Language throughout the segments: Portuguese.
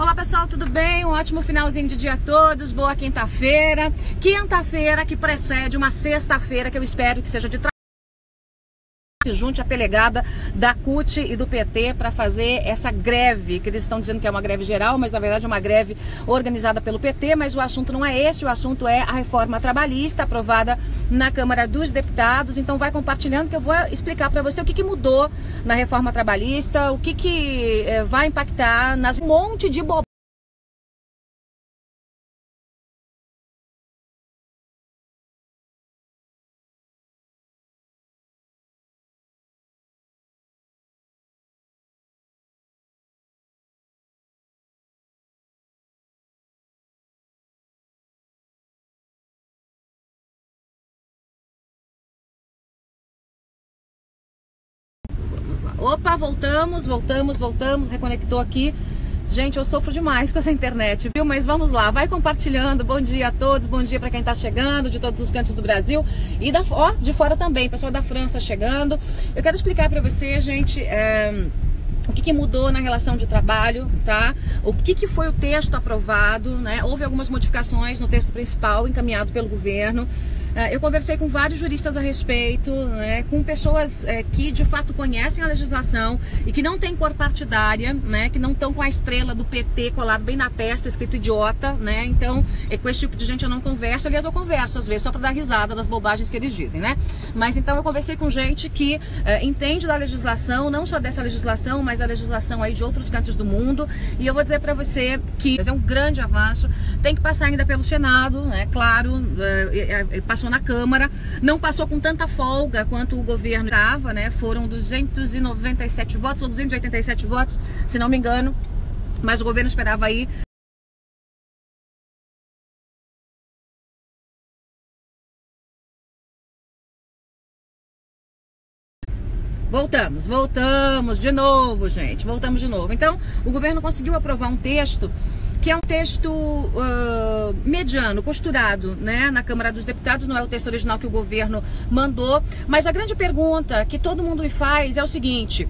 Olá pessoal, tudo bem? Um ótimo finalzinho de dia a todos, boa quinta-feira. Quinta-feira que precede uma sexta-feira que eu espero que seja de trabalho. Se junte a pelegada da CUT e do PT para fazer essa greve, que eles estão dizendo que é uma greve geral, mas na verdade é uma greve organizada pelo PT, mas o assunto não é esse, o assunto é a reforma trabalhista aprovada na Câmara dos Deputados. Então vai compartilhando que eu vou explicar para você o que mudou na reforma trabalhista, o que vai impactar nas monte de bobagem. Opa, voltamos, reconectou aqui. Gente, eu sofro demais com essa internet, viu? Mas vamos lá, vai compartilhando. Bom dia a todos, bom dia para quem tá chegando de todos os cantos do Brasil e de fora também, pessoal da França chegando. Eu quero explicar para você, gente, o que mudou na relação de trabalho, tá? O que foi o texto aprovado, né? Houve algumas modificações no texto principal encaminhado pelo governo. Eu conversei com vários juristas a respeito, né, com pessoas que de fato conhecem a legislação e que não têm cor partidária, né, que não estão com a estrela do PT colado bem na testa, escrito idiota, né? Então, com esse tipo de gente eu não converso. Aliás, eu converso às vezes só para dar risada das bobagens que eles dizem, né? Mas então eu conversei com gente que entende da legislação, não só dessa legislação, mas da legislação aí de outros cantos do mundo. E eu vou dizer para você que é um grande avanço. Tem que passar ainda pelo Senado, né? Claro, passou na Câmara, não passou com tanta folga quanto o governo estava, né? Foram 297 votos ou 287 votos, se não me engano, mas o governo esperava aí. Voltamos de novo, gente, voltamos de novo. Então, o governo conseguiu aprovar um texto que é um texto mediano, costurado, né, na Câmara dos Deputados. Não é o texto original que o governo mandou, mas a grande pergunta que todo mundo me faz é o seguinte: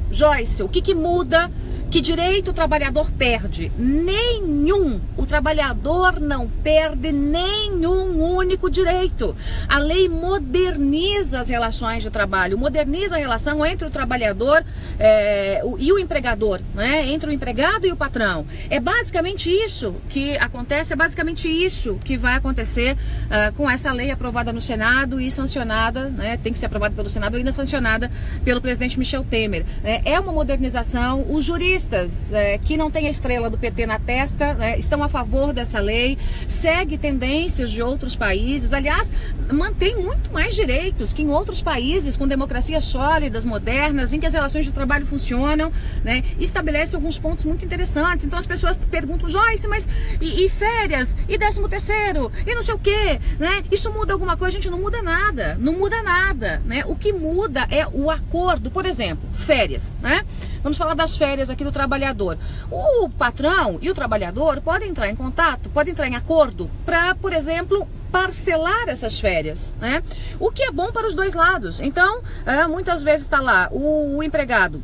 Joyce, o que muda? Que direito o trabalhador perde? Nenhum. O trabalhador não perde nenhum único direito. A lei moderniza as relações de trabalho, moderniza a relação entre o trabalhador e o empregador, né? Entre o empregado e o patrão. É basicamente isso que acontece, é basicamente isso que vai acontecer com essa lei aprovada no Senado e sancionada, né? Tem que ser aprovada pelo Senado e ainda sancionada pelo presidente Michel Temer. É uma modernização. Os juristas que não têm a estrela do PT na testa, né, estão a favor dessa lei, segue tendências de outros países, aliás, mantém muito mais direitos que em outros países com democracias sólidas, modernas, em que as relações de trabalho funcionam, né, estabelece alguns pontos muito interessantes. Então as pessoas perguntam: Joyce, mas e férias? E 13º? E não sei o quê? Né? Isso muda alguma coisa? Gente, não muda nada, não muda nada, né? O que muda é o acordo. Por exemplo, férias, né? Vamos falar das férias aqui do trabalhador. O patrão e o trabalhador podem entrar em contato, podem entrar em acordo para, por exemplo, parcelar essas férias, né? O que é bom para os dois lados. Então, muitas vezes está lá o empregado.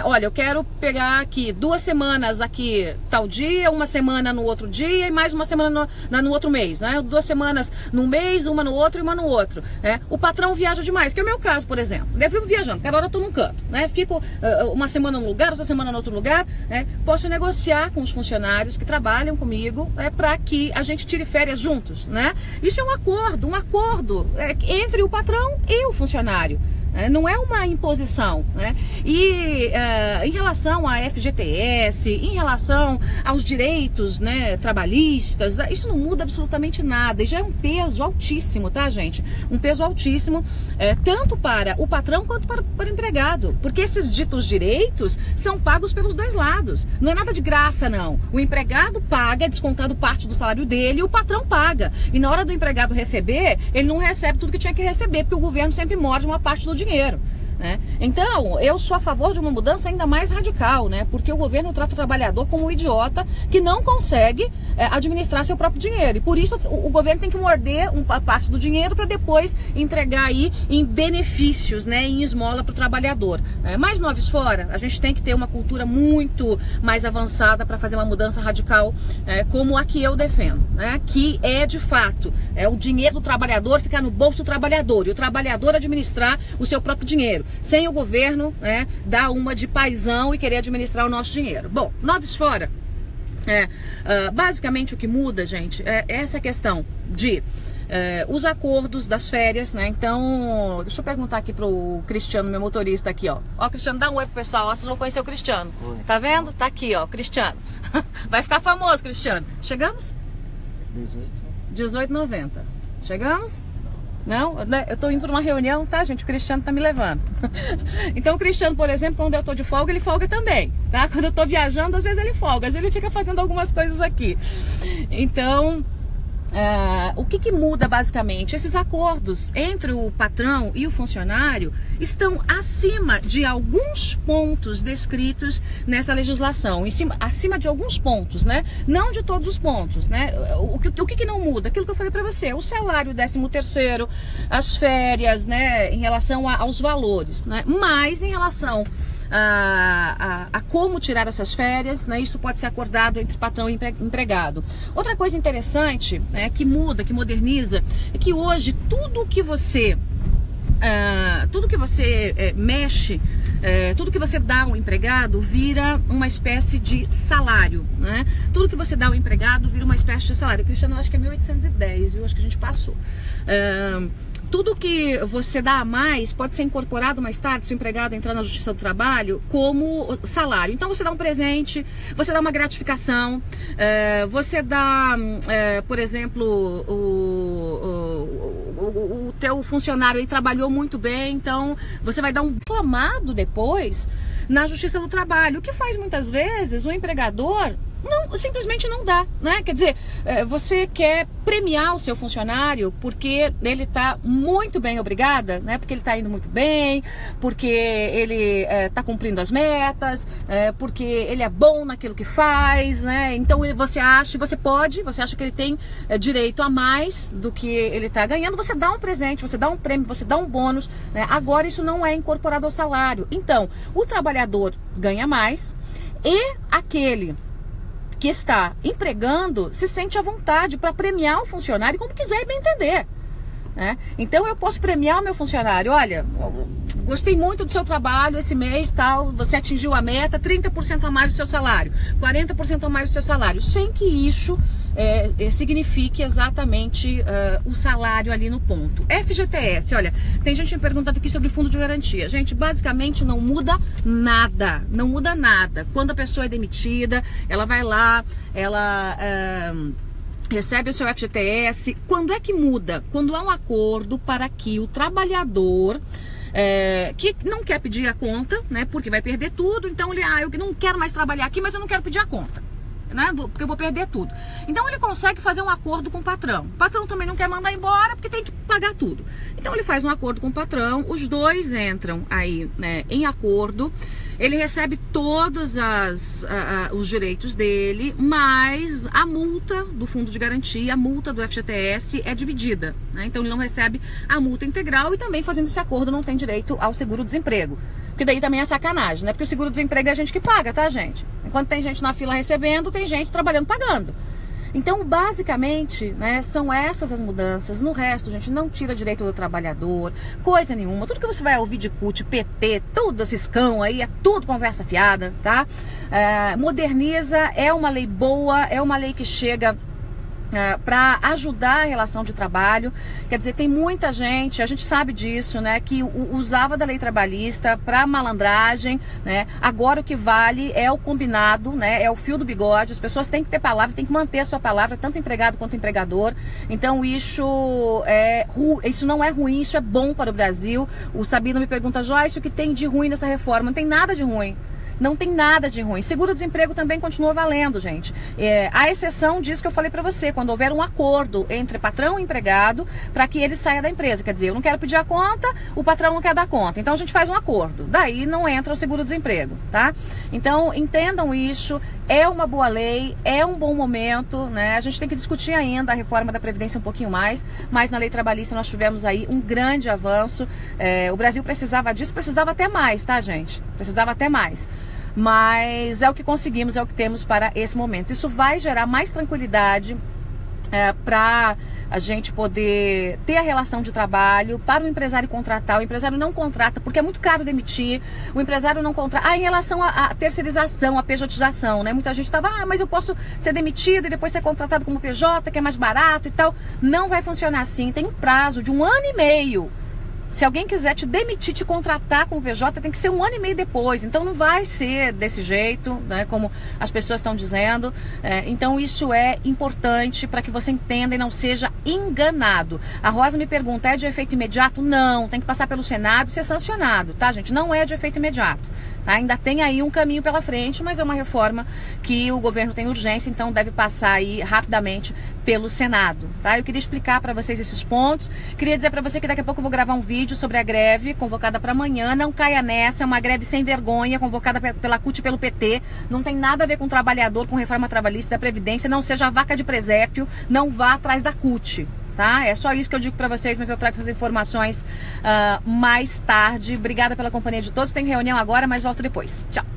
Olha, eu quero pegar aqui 2 semanas aqui tal dia, 1 semana no outro dia e mais 1 semana no outro mês, né? 2 semanas num mês, 1 no outro e 1 no outro, né? O patrão viaja demais, que é o meu caso, por exemplo. Eu vivo viajando, cada hora eu tô num canto, né? Fico 1 semana num lugar, outra semana no outro lugar, né? Posso negociar com os funcionários que trabalham comigo, para que a gente tire férias juntos, né? Isso é um acordo entre o patrão e o funcionário. Não é uma imposição, né? E em relação à FGTS, em relação aos direitos, né, trabalhistas, isso não muda absolutamente nada. E já é um peso altíssimo, tá, gente? Um peso altíssimo, tanto para o patrão quanto para o empregado. Porque esses ditos direitos são pagos pelos dois lados. Não é nada de graça, não. O empregado paga, é descontado parte do salário dele, e o patrão paga. E na hora do empregado receber, ele não recebe tudo que tinha que receber, porque o governo sempre morde uma parte do dinheiro. né? Então, eu sou a favor de uma mudança ainda mais radical, né? Porque o governo trata o trabalhador como um idiota que não consegue administrar seu próprio dinheiro. E por isso o governo tem que morder uma parte do dinheiro para depois entregar aí em benefícios, né? Em esmola para o trabalhador. Mas nós fora, a gente tem que ter uma cultura muito mais avançada para fazer uma mudança radical, como a que eu defendo, né? Que é de fato o dinheiro do trabalhador ficar no bolso do trabalhador e o trabalhador administrar o seu próprio dinheiro, sem o governo, né, dar uma de paizão e querer administrar o nosso dinheiro. Bom, nós fora, basicamente o que muda, gente, é essa questão de os acordos das férias, né? Então, deixa eu perguntar aqui pro Cristiano, meu motorista aqui, ó. Ó, Cristiano, dá um oi pro pessoal, ó, vocês vão conhecer o Cristiano. Oi. Tá vendo? Tá aqui, ó, Cristiano. Vai ficar famoso, Cristiano. Chegamos? 18,90. Chegamos? Não? Eu tô indo para uma reunião, tá, gente? O Cristiano tá me levando. Então o Cristiano, por exemplo, quando eu tô de folga, ele folga também, tá? Quando eu tô viajando, às vezes ele folga, às vezes ele fica fazendo algumas coisas aqui. Então, o que muda basicamente? Esses acordos entre o patrão e o funcionário estão acima de alguns pontos descritos nessa legislação, acima de alguns pontos, né? Não de todos os pontos, né? O que não muda? Aquilo que eu falei para você, o salário, o 13º, as férias, né? Em relação aos valores, né? Mas em relação a como tirar essas férias, né? Isso pode ser acordado entre patrão e empregado. Outra coisa interessante, né, que muda, que moderniza, é que hoje tudo que você mexe, tudo que você dá ao empregado vira uma espécie de salário, né? Tudo que você dá ao empregado vira uma espécie de salário. Cristiano, eu acho que é 1810, eu acho que a gente passou. Tudo que você dá a mais pode ser incorporado mais tarde, se o empregado entrar na Justiça do Trabalho, como salário. Então você dá um presente, você dá uma gratificação, você dá, por exemplo, o teu funcionário aí trabalhou muito bem, então você vai dar um reclamado depois na Justiça do Trabalho, o que faz muitas vezes o empregador simplesmente não dá, né? Quer dizer, você quer premiar o seu funcionário porque ele está muito bem, obrigada, né? Porque ele está indo muito bem, porque ele está cumprindo as metas, porque ele é bom naquilo que faz, né? Então você acha que ele tem direito a mais do que ele está ganhando, você dá um presente, você dá um prêmio, você dá um bônus, né? Agora isso não é incorporado ao salário. Então, o trabalhador ganha mais e aquele que está empregando se sente à vontade para premiar o funcionário como quiser e bem entender, né? Então eu posso premiar o meu funcionário, olha, gostei muito do seu trabalho esse mês, tal, você atingiu a meta, 30% a mais do seu salário, 40% a mais do seu salário, sem que isso signifique exatamente o salário ali no ponto. FGTS, olha, tem gente me perguntando aqui sobre o fundo de garantia. Gente, basicamente não muda nada, não muda nada. Quando a pessoa é demitida, ela vai lá, ela recebe o seu FGTS. Quando é que muda? Quando há um acordo para que o trabalhador que não quer pedir a conta, né, porque vai perder tudo, então ele, eu não quero mais trabalhar aqui, mas eu não quero pedir a conta, né, porque eu vou perder tudo. Então ele consegue fazer um acordo com o patrão. O patrão também não quer mandar embora porque tem que pagar tudo. Então ele faz um acordo com o patrão, os dois entram aí, né, em acordo. Ele recebe todos os direitos dele, mas a multa do fundo de garantia, a multa do FGTS é dividida, né? Então ele não recebe a multa integral e também fazendo esse acordo não tem direito ao seguro-desemprego. Porque daí também é sacanagem, né? Porque o seguro-desemprego é a gente que paga, tá, gente? Enquanto tem gente na fila recebendo, tem gente trabalhando pagando. Então, basicamente, né, são essas as mudanças. No resto, gente, não tira direito do trabalhador, coisa nenhuma. Tudo que você vai ouvir de CUT, PT, tudo esses cão aí, é tudo conversa fiada, tá? Moderniza, é uma lei boa, é uma lei que chega para ajudar a relação de trabalho. Quer dizer, tem muita gente, a gente sabe disso, né, que usava da lei trabalhista para malandragem, né? Agora o que vale é o combinado, né, é o fio do bigode. As pessoas têm que ter palavra, têm que manter a sua palavra, tanto empregado quanto empregador. Então isso não é ruim, isso é bom para o Brasil. O Sabino me pergunta, Joyce, o que tem de ruim nessa reforma? Não tem nada de ruim. Não tem nada de ruim. Seguro-desemprego também continua valendo, gente. A exceção disso que eu falei para você, quando houver um acordo entre patrão e empregado para que ele saia da empresa. Quer dizer, eu não quero pedir a conta, o patrão não quer dar conta. Então a gente faz um acordo. Daí não entra o seguro-desemprego, tá? Então entendam isso. É uma boa lei, é um bom momento, né? A gente tem que discutir ainda a reforma da Previdência um pouquinho mais, mas na lei trabalhista nós tivemos aí um grande avanço. O Brasil precisava disso, precisava até mais, tá, gente? Precisava até mais. Mas é o que conseguimos, é o que temos para esse momento. Isso vai gerar mais tranquilidade para a gente poder ter a relação de trabalho, para o empresário contratar. O empresário não contrata porque é muito caro demitir, o empresário não contrata. Em relação à terceirização, à pejotização, né? Muita gente estava, mas eu posso ser demitido e depois ser contratado como PJ, que é mais barato e tal. Não vai funcionar assim, tem um prazo de 1 ano e meio. Se alguém quiser te demitir, te contratar como PJ, tem que ser 1 ano e meio depois. Então não vai ser desse jeito, né, como as pessoas estão dizendo. Então isso é importante para que você entenda e não seja enganado. A Rosa me pergunta, é de efeito imediato? Não, tem que passar pelo Senado e ser sancionado, tá, gente? Não é de efeito imediato. Ainda tem aí um caminho pela frente, mas é uma reforma que o governo tem urgência, então deve passar aí rapidamente pelo Senado, tá? Eu queria explicar para vocês esses pontos. Queria dizer para você que daqui a pouco eu vou gravar um vídeo sobre a greve convocada para amanhã. Não caia nessa, é uma greve sem vergonha, convocada pela CUT e pelo PT. Não tem nada a ver com o trabalhador, com reforma trabalhista da Previdência. Não seja a vaca de presépio, não vá atrás da CUT. Tá? É só isso que eu digo para vocês, mas eu trago essas informações mais tarde. Obrigada pela companhia de todos. Tenho reunião agora, mas volto depois. Tchau.